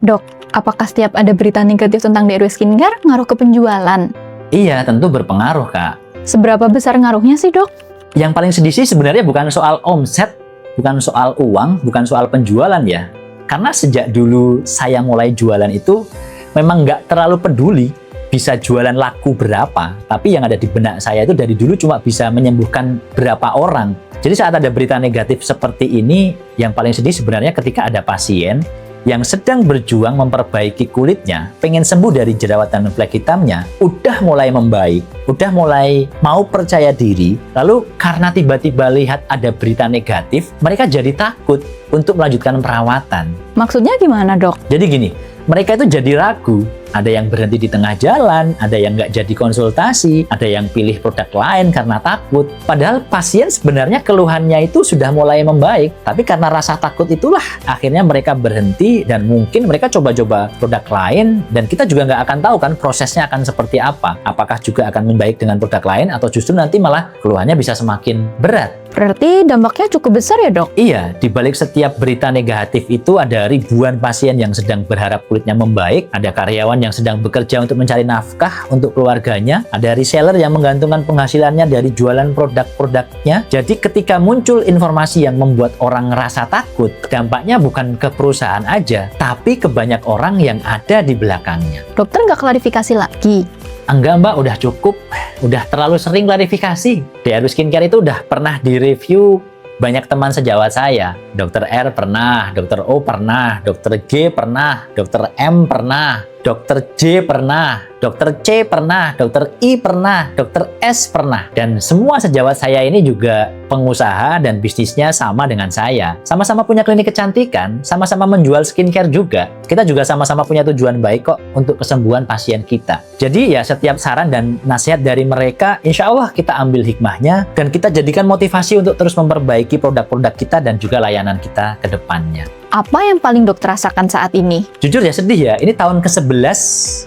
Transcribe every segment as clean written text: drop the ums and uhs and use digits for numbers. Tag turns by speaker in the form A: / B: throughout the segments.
A: Dok, apakah setiap ada berita negatif tentang DRW Skincare ngaruh ke penjualan?
B: Iya, tentu berpengaruh, Kak.
A: Seberapa besar ngaruhnya sih, Dok?
B: Yang paling sedih sih sebenarnya bukan soal omset, bukan soal uang, bukan soal penjualan ya. Karena sejak dulu saya mulai jualan itu memang nggak terlalu peduli bisa jualan laku berapa. Tapi yang ada di benak saya itu dari dulu cuma bisa menyembuhkan berapa orang. Jadi saat ada berita negatif seperti ini, yang paling sedih sebenarnya ketika ada pasien yang sedang berjuang memperbaiki kulitnya, pengen sembuh dari jerawat dan flek hitamnya, udah mulai membaik, udah mulai mau percaya diri, lalu karena tiba-tiba lihat ada berita negatif, mereka jadi takut untuk melanjutkan perawatan.
A: Maksudnya gimana, Dok?
B: Jadi gini, mereka itu jadi ragu. Ada yang berhenti di tengah jalan, ada yang nggak jadi konsultasi, ada yang pilih produk lain karena takut. Padahal pasien sebenarnya keluhannya itu sudah mulai membaik, tapi karena rasa takut itulah akhirnya mereka berhenti dan mungkin mereka coba-coba produk lain dan kita juga nggak akan tahu kan prosesnya akan seperti apa. Apakah juga akan membaik dengan produk lain atau justru nanti malah keluhannya bisa semakin berat.
A: Berarti dampaknya cukup besar ya, Dok?
B: Iya, di balik setiap berita negatif itu ada ribuan pasien yang sedang berharap kulitnya membaik, ada karyawan yang sedang bekerja untuk mencari nafkah untuk keluarganya, ada reseller yang menggantungkan penghasilannya dari jualan produk-produknya. Jadi ketika muncul informasi yang membuat orang ngerasa takut, dampaknya bukan ke perusahaan aja, tapi ke banyak orang yang ada di belakangnya.
A: Dokter nggak klarifikasi lagi?
B: Enggak Mbak, udah cukup. Udah terlalu sering klarifikasi. DRW Skincare itu udah pernah direview banyak teman sejawat saya. Dr. R pernah, Dr. O pernah, Dr. G pernah, Dr. M pernah, Dr. J pernah, Dr. C pernah, Dr. I pernah, Dr. S pernah. Dan semua sejawat saya ini juga pengusaha dan bisnisnya sama dengan saya. Sama-sama punya klinik kecantikan, sama-sama menjual skincare juga. Kita juga sama-sama punya tujuan baik kok untuk kesembuhan pasien kita. Jadi ya setiap saran dan nasihat dari mereka, insya Allah kita ambil hikmahnya dan kita jadikan motivasi untuk terus memperbaiki produk-produk kita dan juga layanan kita ke depannya.
A: Apa yang paling dokter rasakan saat ini?
B: Jujur ya sedih ya, ini tahun ke-11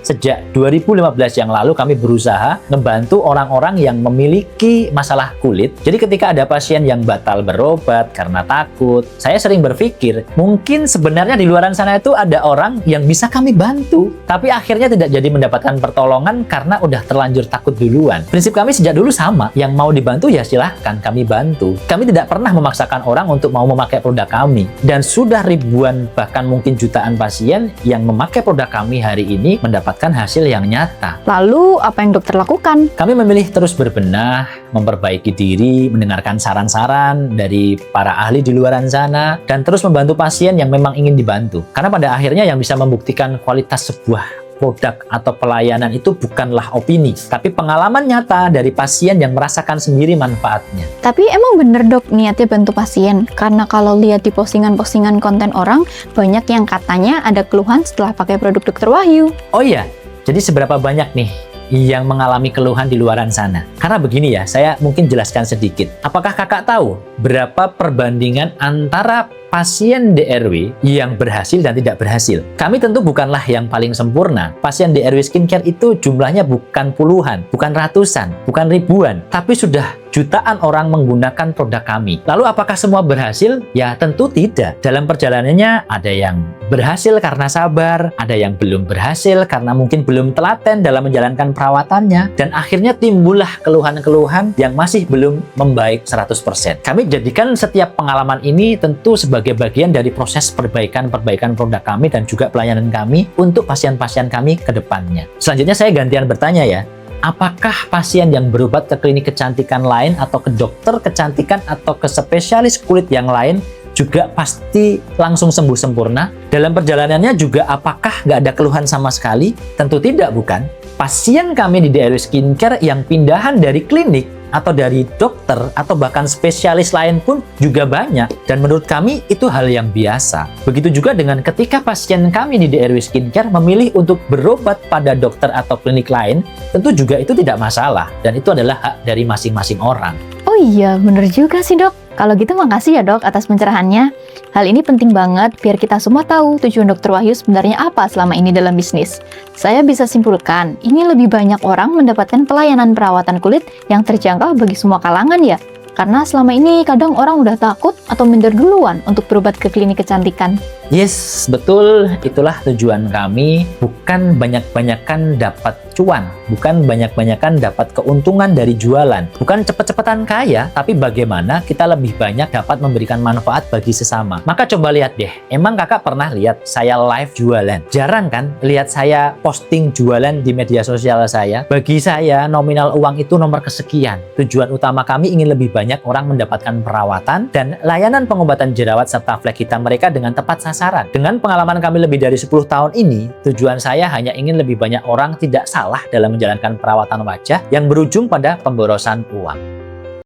B: sejak 2015 yang lalu kami berusaha ngebantu orang-orang yang memiliki masalah kulit. Jadi ketika ada pasien yang batal berobat karena takut, saya sering berpikir mungkin sebenarnya di luaran sana itu ada orang yang bisa kami bantu. Tapi akhirnya tidak jadi mendapatkan pertolongan karena udah terlanjur takut duluan. Prinsip kami sejak dulu sama, yang mau dibantu ya silahkan kami bantu. Kami tidak pernah memaksakan orang untuk mau memakai produk kami. Dan sudah ribuan bahkan mungkin jutaan pasien yang memakai produk kami hari ini mendapatkan hasil yang nyata.
A: Lalu apa yang dokter lakukan?
B: Kami memilih terus berbenah, memperbaiki diri, mendengarkan saran-saran dari para ahli di luaran sana, dan terus membantu pasien yang memang ingin dibantu. Karena pada akhirnya yang bisa membuktikan kualitas sebuah produk atau pelayanan itu bukanlah opini, tapi pengalaman nyata dari pasien yang merasakan sendiri manfaatnya.
A: Tapi emang bener dok niatnya bantu pasien? Karena kalau lihat di postingan-postingan konten orang, banyak yang katanya ada keluhan setelah pakai produk Dr. Wahyu.
B: Oh iya, jadi seberapa banyak nih yang mengalami keluhan di luaran sana? Karena begini ya, saya mungkin jelaskan sedikit. Apakah kakak tahu berapa perbandingan antara pasien DRW yang berhasil dan tidak berhasil? Kami tentu bukanlah yang paling sempurna. Pasien DRW Skincare itu jumlahnya bukan puluhan, bukan ratusan, bukan ribuan, tapi sudah jutaan orang menggunakan produk kami. Lalu apakah semua berhasil? Ya tentu tidak. Dalam perjalanannya ada yang berhasil karena sabar, ada yang belum berhasil karena mungkin belum telaten dalam menjalankan perawatannya, dan akhirnya timbullah keluhan-keluhan yang masih belum membaik 100%. Kami jadikan setiap pengalaman ini tentu sebagai bagian dari proses perbaikan produk kami dan juga pelayanan kami untuk pasien-pasien kami ke depannya. Selanjutnya saya gantian bertanya ya, apakah pasien yang berobat ke klinik kecantikan lain atau ke dokter kecantikan atau ke spesialis kulit yang lain juga pasti langsung sembuh sempurna? Dalam perjalanannya juga apakah nggak ada keluhan sama sekali? Tentu tidak, bukan? Pasien kami di DRW Skincare yang pindahan dari klinik atau dari dokter atau bahkan spesialis lain pun juga banyak, dan menurut kami itu hal yang biasa. Begitu juga dengan ketika pasien kami di DRW Skincare memilih untuk berobat pada dokter atau klinik lain, tentu juga itu tidak masalah dan itu adalah hak dari masing-masing orang.
A: Oh iya, bener juga sih dok. Kalau gitu makasih ya dok atas pencerahannya. Hal ini penting banget biar kita semua tahu tujuan Dr. Wahyu sebenarnya apa selama ini dalam bisnis. Saya bisa simpulkan, ini lebih banyak orang mendapatkan pelayanan perawatan kulit yang terjangkau bagi semua kalangan ya. Karena selama ini kadang orang udah takut atau minder duluan untuk berobat ke klinik kecantikan.
B: Yes, betul. Itulah tujuan kami. Bukan banyak-banyakan dapat cuan, bukan banyak-banyakan dapat keuntungan dari jualan, bukan cepet-cepetan kaya, tapi bagaimana kita lebih banyak dapat memberikan manfaat bagi sesama. Maka coba lihat deh, emang kakak pernah lihat saya live jualan? Jarang kan lihat saya posting jualan di media sosial saya. Bagi saya, nominal uang itu nomor kesekian. Tujuan utama kami ingin lebih banyak orang mendapatkan perawatan dan layanan pengobatan jerawat serta flek hitam mereka dengan tepat sasaran. Dengan pengalaman kami lebih dari 10 tahun ini, tujuan saya hanya ingin lebih banyak orang tidak salah dalam menjalankan perawatan wajah yang berujung pada pemborosan uang.